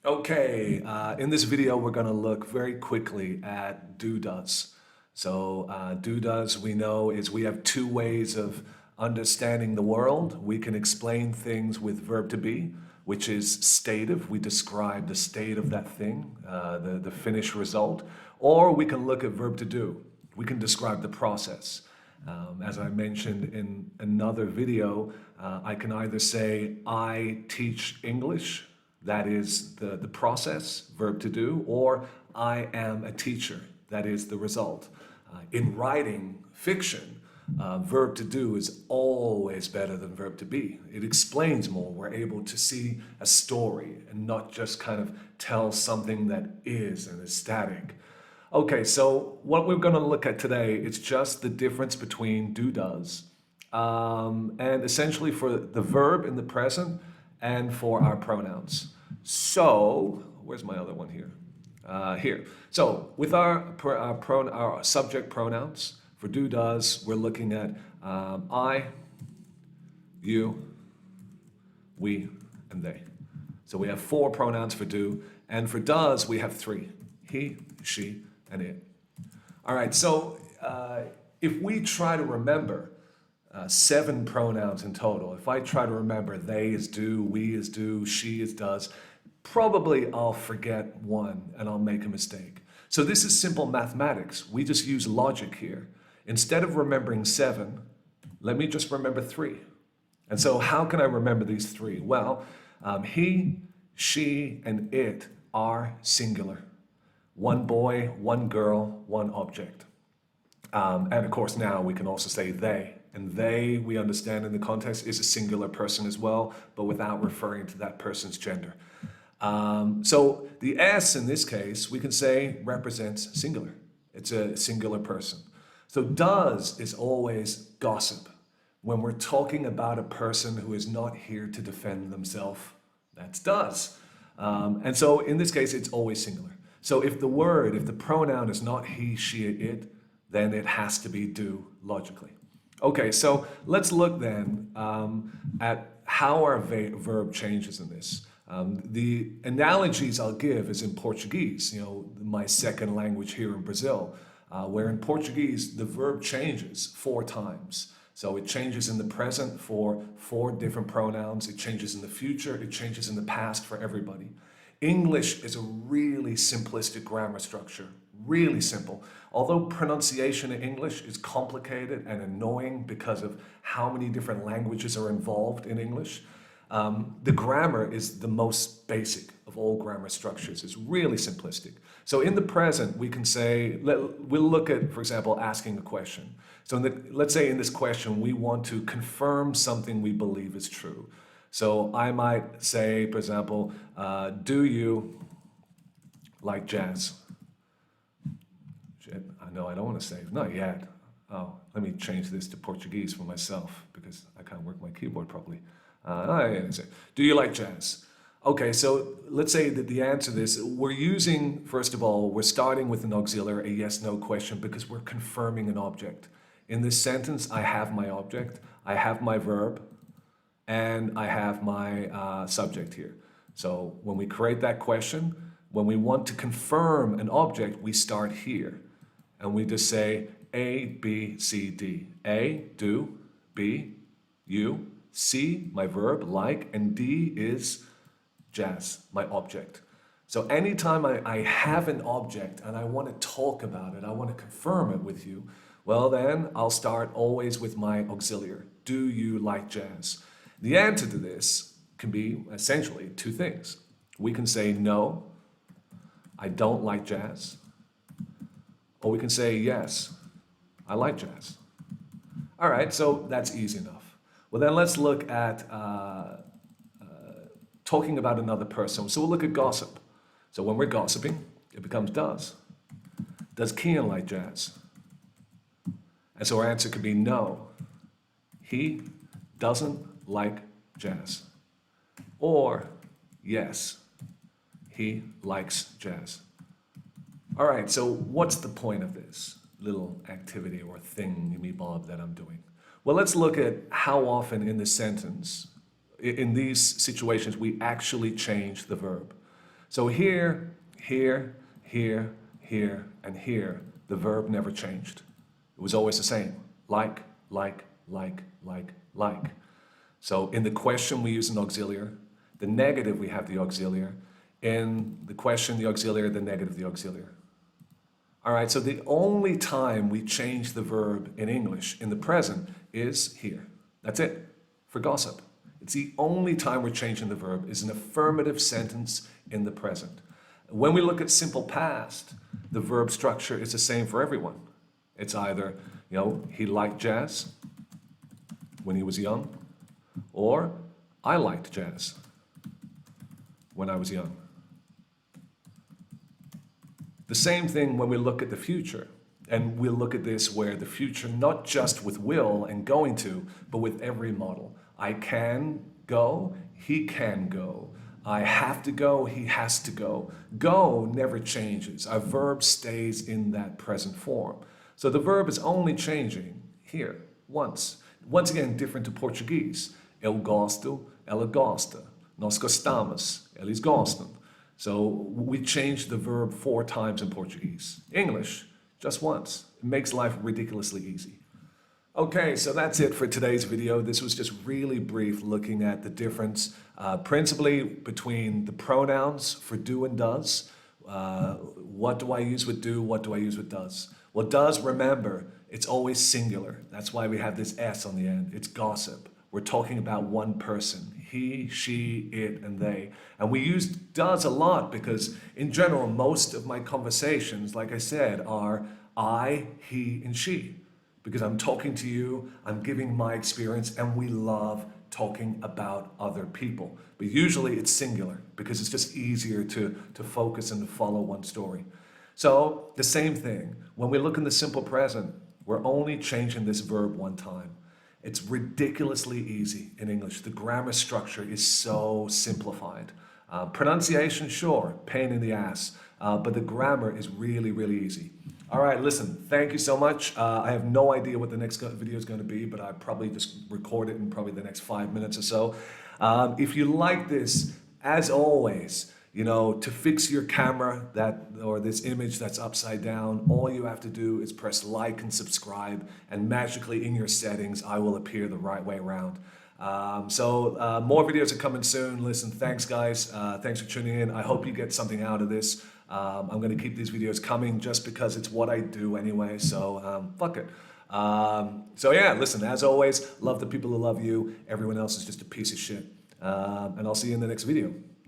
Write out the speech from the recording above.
Okay, in this video, we're going to look very quickly at do-does. So do-does, we know, is we have two ways of understanding the world. We can explain things with verb to be, which is stative. We describe the state of that thing, the finished result. Or we can look at verb to do. We can describe the process. As I mentioned in another video, I can either say, I teach English, that is the process, verb to do, or I am a teacher, that is the result. In writing fiction, verb to do is always better than verb to be. It explains more. We're able to see a story and not just kind of tell something that is and is static. Okay, so what we're going to look at today is just the difference between do-does and essentially for the verb in the present and for our pronouns. So, where's my other one here? Here. So, with our subject pronouns, for do-does, we're looking at I, you, we, and they. So we have four pronouns for do, and for does, we have three. He, she, and it. All right, so if we try to remember seven pronouns in total, if I try to remember they is do, we is do, she is does, probably I'll forget one and I'll make a mistake. So this is simple mathematics. We just use logic here. Instead of remembering seven, let me just remember three. And so how can I remember these three? Well, he, she, and it are singular. One boy, one girl, one object. And of course now we can also say they. And they, we understand in the context, is a singular person as well, but without referring to that person's gender. So the S in this case, we can say represents singular. It's a singular person. So does is always gossip. When we're talking about a person who is not here to defend themselves, that's does. And so in this case, it's always singular. So if the pronoun is not he, she, it, then it has to be do logically. Okay, so let's look then at how our verb changes in this. The analogies I'll give is in Portuguese, my second language here in Brazil, where in Portuguese, the verb changes 4 times. So it changes in the present for 4 different pronouns. It changes in the future. It changes in the past for everybody. English is a really simplistic grammar structure, really simple. Although pronunciation in English is complicated and annoying because of how many different languages are involved in English, the grammar is the most basic of all grammar structures. It's really simplistic. So in the present, we can say, we'll look at, for example, asking a question. So let's say in this question, we want to confirm something we believe is true. So I might say, for example, do you like jazz? Shit, I know I don't want to say, not yet. Oh, let me change this to Portuguese for myself because I can't work my keyboard properly. Do you like jazz? Okay, so let's say that the answer to this, we're using, first of all, we're starting with an auxiliary, a yes-no question, because we're confirming an object. In this sentence, I have my object, I have my verb, and I have my subject here. So when we create that question, when we want to confirm an object, we start here. And we just say A, B, C, D. A, do, B, you, C, my verb, like, and D is jazz, my object. So anytime I have an object and I want to talk about it, I want to confirm it with you, well then I'll start always with my auxiliary. Do you like jazz? The answer to this can be essentially 2 things. We can say no, I don't like jazz. Or we can say yes, I like jazz. All right, so that's easy enough. Well then let's look at talking about another person. So we'll look at gossip. So when we're gossiping, it becomes does. Does Kian like jazz? And so our answer could be no. He doesn't like jazz. Or yes, he likes jazz. All right, so what's the point of this little activity or thing-me-bob that I'm doing? Well, let's look at how often in the sentence, in these situations, we actually change the verb. So here, here, here, here, and here, the verb never changed. It was always the same. Like, like, like, like, like. So in the question, we use an auxiliary. The negative, we have the auxiliary. In the question, the auxiliary, the negative, the auxiliary. All right, so the only time we change the verb in English in the present is here. That's it, for gossip. It's the only time we're changing the verb is an affirmative sentence in the present. When we look at simple past, the verb structure is the same for everyone. It's either, he liked jazz when he was young, or I liked jazz when I was young. The same thing when we look at the future. And we'll look at this where the future, not just with will and going to, but with every model. I can go, he can go. I have to go, he has to go. Go never changes. Our verb stays in that present form. So the verb is only changing here, once. Once again, different to Portuguese. Eu gosto, ela gosta. Nós gostamos, eles gostam. So we changed the verb 4 times in Portuguese. English, just once. It makes life ridiculously easy. Okay, so that's it for today's video. This was just really brief, looking at the difference principally between the pronouns for do and does. What do I use with do? What do I use with does? Well, does, remember, it's always singular. That's why we have this S on the end. It's gossip. We're talking about one person. He, she, it, and they. And we use does a lot because, in general, most of my conversations, like I said, are I, he, and she. Because I'm talking to you, I'm giving my experience, and we love talking about other people. But usually it's singular because it's just easier to focus and to follow one story. So the same thing, when we look in the simple present, we're only changing this verb one time. It's ridiculously easy in English. The grammar structure is so simplified. Pronunciation, sure, pain in the ass, but the grammar is really, really easy. All right, listen, thank you so much. I have no idea what the next video is going to be, but I probably just record it in probably the next 5 minutes or so. If you like this, as always, to fix your camera or this image that's upside down, all you have to do is press like and subscribe, and magically in your settings, I will appear the right way around. More videos are coming soon. Listen, thanks guys. Thanks for tuning in. I hope you get something out of this. I'm going to keep these videos coming just because it's what I do anyway, so fuck it. Yeah, listen, as always, love the people who love you. Everyone else is just a piece of shit. And I'll see you in the next video.